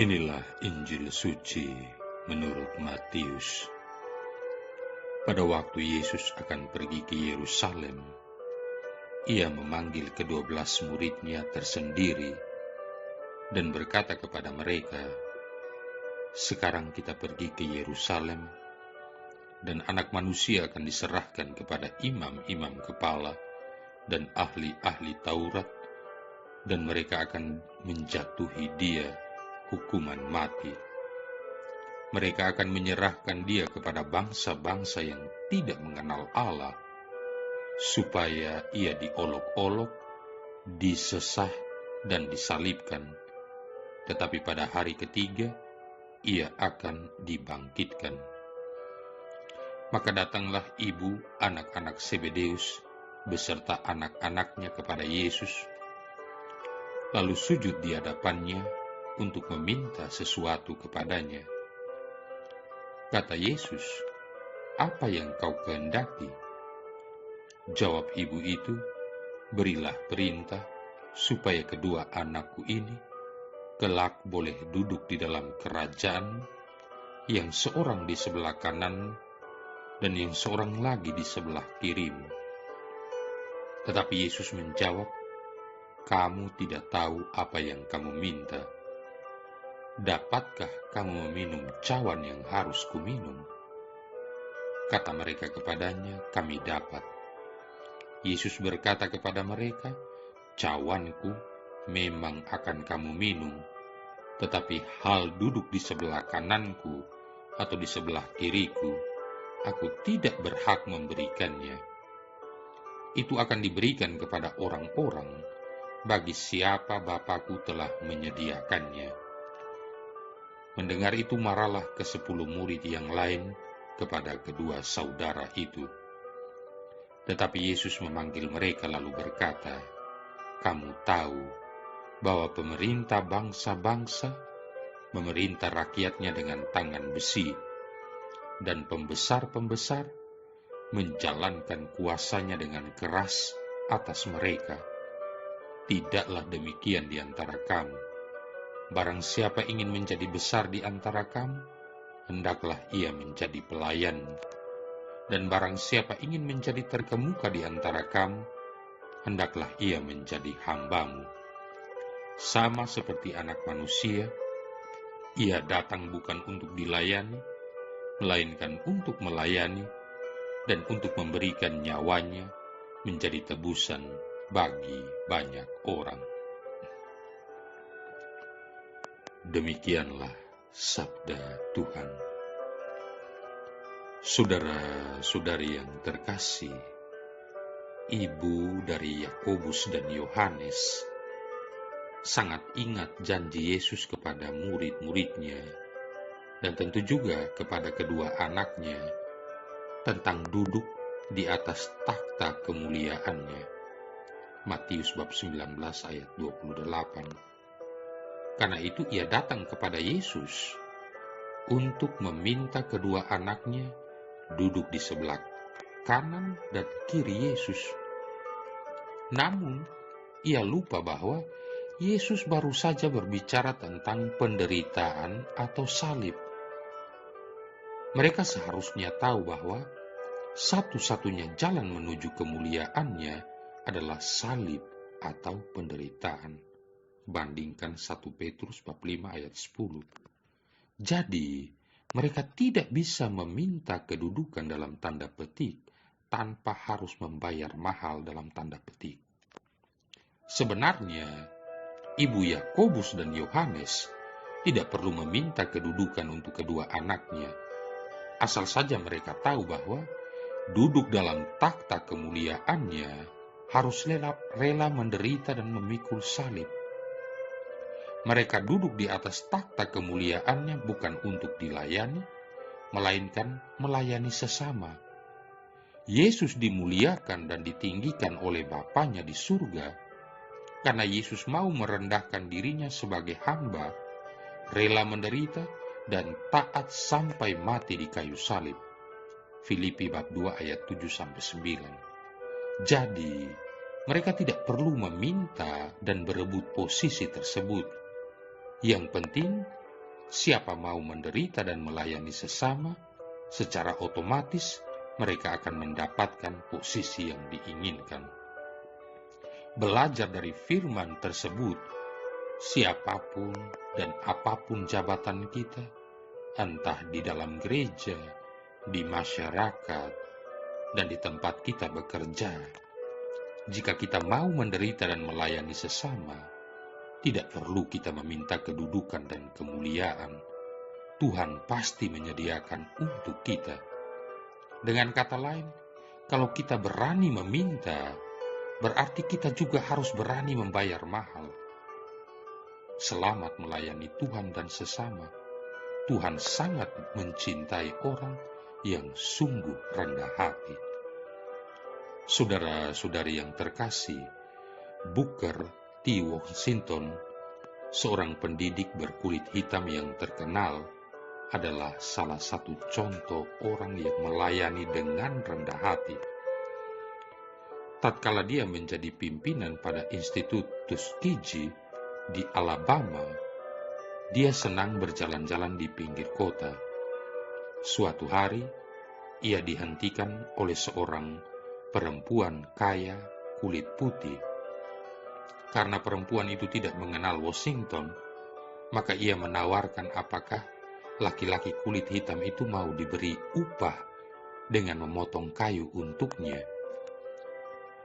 Inilah Injil suci menurut Matius. Pada waktu Yesus akan pergi ke Yerusalem, ia memanggil ke-12 muridnya tersendiri dan berkata kepada mereka, "Sekarang kita pergi ke Yerusalem, dan Anak Manusia akan diserahkan kepada imam-imam kepala dan ahli-ahli Taurat, dan mereka akan menjatuhi dia hukuman mati. Mereka akan menyerahkan dia kepada bangsa-bangsa yang tidak mengenal Allah, supaya ia diolok-olok, disesah, dan disalibkan. Tetapi pada hari ketiga, ia akan dibangkitkan." Maka datanglah ibu anak-anak Zebedeus beserta anak-anaknya kepada Yesus, lalu sujud di hadapannya untuk meminta sesuatu kepadanya. Kata Yesus, "Apa yang kau kehendaki?" Jawab ibu itu, "Berilah perintah supaya kedua anakku ini kelak boleh duduk di dalam kerajaan, yang seorang di sebelah kanan dan yang seorang lagi di sebelah kirimu." Tetapi Yesus menjawab, "Kamu tidak tahu apa yang kamu minta. Dapatkah kamu meminum cawan yang harus kuminum?" Kata mereka kepadanya, "Kami dapat." Yesus berkata kepada mereka, "Cawanku memang akan kamu minum, tetapi hal duduk di sebelah kananku atau di sebelah kiriku, aku tidak berhak memberikannya. Itu akan diberikan kepada orang-orang bagi siapa Bapa-Ku telah menyediakannya." Mendengar itu marahlah ke-10 murid yang lain kepada kedua saudara itu. Tetapi Yesus memanggil mereka lalu berkata, "Kamu tahu bahwa pemerintah bangsa-bangsa memerintah rakyatnya dengan tangan besi, dan pembesar-pembesar menjalankan kuasanya dengan keras atas mereka. Tidaklah demikian di antara kamu. Barang siapa ingin menjadi besar di antara kamu, hendaklah ia menjadi pelayan. Dan barang siapa ingin menjadi terkemuka di antara kamu, hendaklah ia menjadi hambamu. Sama seperti Anak Manusia, ia datang bukan untuk dilayani, melainkan untuk melayani dan untuk memberikan nyawanya menjadi tebusan bagi banyak orang." Demikianlah sabda Tuhan. Saudara-saudari yang terkasih, ibu dari Yakobus dan Yohanes sangat ingat janji Yesus kepada murid-muridnya, dan tentu juga kepada kedua anaknya, tentang duduk di atas takhta kemuliaannya. Matius bab 19 ayat 28. Karena itu ia datang kepada Yesus untuk meminta kedua anaknya duduk di sebelah kanan dan kiri Yesus. Namun, ia lupa bahwa Yesus baru saja berbicara tentang penderitaan atau salib. Mereka seharusnya tahu bahwa satu-satunya jalan menuju kemuliaannya adalah salib atau penderitaan. Bandingkan 1 Petrus bab 5 ayat 10. Jadi, mereka tidak bisa meminta kedudukan dalam tanda petik tanpa harus membayar mahal dalam tanda petik. Sebenarnya, ibu Yakobus dan Yohanes tidak perlu meminta kedudukan untuk kedua anaknya, asal saja mereka tahu bahwa duduk dalam takhta kemuliaannya harus rela menderita dan memikul salib. Mereka duduk di atas takhta kemuliaannya bukan untuk dilayani, melainkan melayani sesama. Yesus dimuliakan dan ditinggikan oleh Bapanya di surga, karena Yesus mau merendahkan dirinya sebagai hamba, rela menderita, dan taat sampai mati di kayu salib. Filipi bab 2 ayat 7-9. Jadi, mereka tidak perlu meminta dan berebut posisi tersebut. Yang penting, Siapa mau menderita dan melayani sesama, secara otomatis mereka akan mendapatkan posisi yang diinginkan. Belajar dari firman tersebut, siapapun dan apapun jabatan kita, entah di dalam gereja, di masyarakat, dan di tempat kita bekerja, jika kita mau menderita dan melayani sesama, tidak perlu kita meminta kedudukan dan kemuliaan. Tuhan pasti menyediakan untuk kita. Dengan kata lain, kalau kita berani meminta, berarti kita juga harus berani membayar mahal. Selamat melayani Tuhan dan sesama. Tuhan sangat mencintai orang yang sungguh rendah hati. Saudara-saudari yang terkasih, Booker T. Washington, seorang pendidik berkulit hitam yang terkenal, adalah salah satu contoh orang yang melayani dengan rendah hati. Tatkala dia menjadi pimpinan pada Institut Tuskegee di Alabama, dia senang berjalan-jalan di pinggir kota. Suatu hari, ia dihentikan oleh seorang perempuan kaya kulit putih. Karena perempuan itu tidak mengenal Washington, maka ia menawarkan apakah laki-laki kulit hitam itu mau diberi upah dengan memotong kayu untuknya.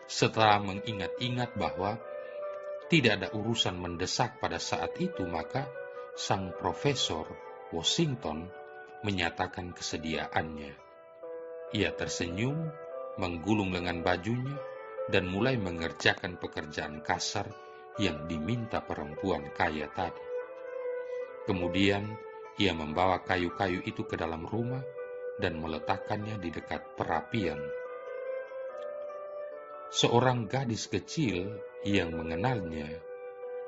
Setelah mengingat-ingat bahwa tidak ada urusan mendesak pada saat itu, maka sang profesor Washington menyatakan kesediaannya. Ia tersenyum, menggulung lengan bajunya, dan mulai mengerjakan pekerjaan kasar yang diminta perempuan kaya tadi. Kemudian, ia membawa kayu-kayu itu ke dalam rumah dan meletakkannya di dekat perapian. Seorang gadis kecil yang mengenalnya,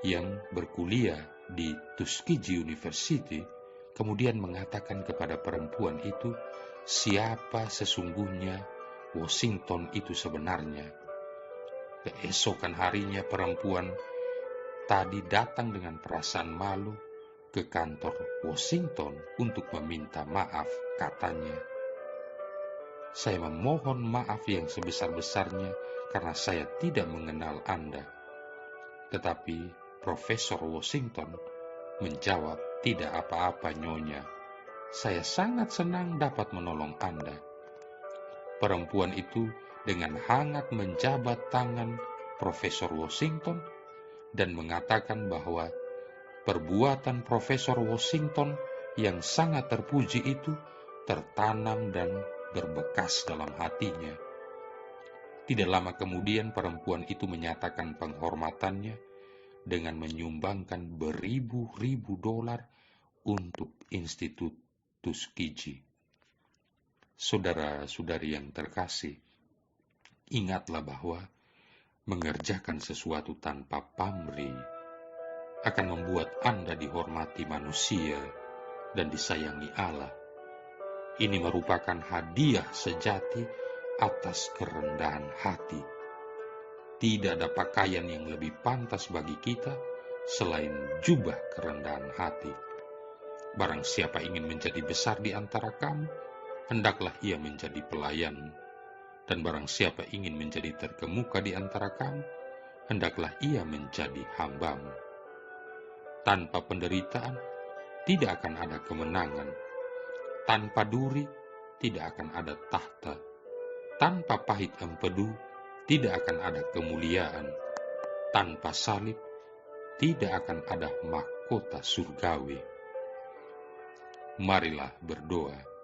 yang berkuliah di Tuskegee University, kemudian mengatakan kepada perempuan itu siapa sesungguhnya Washington itu sebenarnya. Keesokan harinya perempuan tadi datang dengan perasaan malu ke kantor Washington untuk meminta maaf. Katanya, "Saya memohon maaf yang sebesar-besarnya karena saya tidak mengenal Anda." Tetapi Profesor Washington menjawab, "Tidak apa-apa, Nyonya. Saya sangat senang dapat menolong Anda." Perempuan itu dengan hangat menjabat tangan Profesor Washington dan mengatakan bahwa perbuatan Profesor Washington yang sangat terpuji itu tertanam dan berbekas dalam hatinya. Tidak lama kemudian perempuan itu menyatakan penghormatannya dengan menyumbangkan beribu-ribu dolar untuk Institut Tuskegee. Saudara-saudari yang terkasih, ingatlah bahwa mengerjakan sesuatu tanpa pamrih akan membuat Anda dihormati manusia dan disayangi Allah. Ini merupakan hadiah sejati atas kerendahan hati. Tidak ada pakaian yang lebih pantas bagi kita selain jubah kerendahan hati. Barang siapa ingin menjadi besar di antara kamu, hendaklah ia menjadi pelayan. Dan barang siapa ingin menjadi terkemuka di antara kamu, hendaklah ia menjadi hambamu. Tanpa penderitaan, tidak akan ada kemenangan. Tanpa duri, tidak akan ada tahta. Tanpa pahit empedu, tidak akan ada kemuliaan. Tanpa salib, tidak akan ada mahkota surgawi. Marilah berdoa.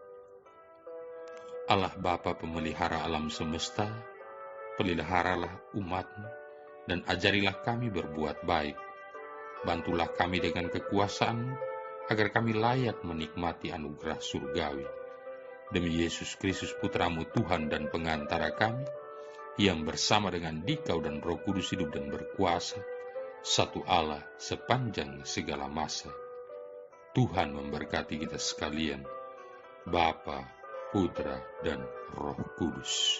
Allah Bapa pemelihara alam semesta, peliharalah umat-Mu, dan ajarilah kami berbuat baik. Bantulah kami dengan kekuasaan-Mu, agar kami layak menikmati anugerah surgawi. Demi Yesus Kristus Putra-Mu Tuhan dan pengantara kami, yang bersama dengan Dikau dan Roh Kudus hidup dan berkuasa, satu Allah sepanjang segala masa. Tuhan memberkati kita sekalian, Bapa, Putra, dan Roh Kudus.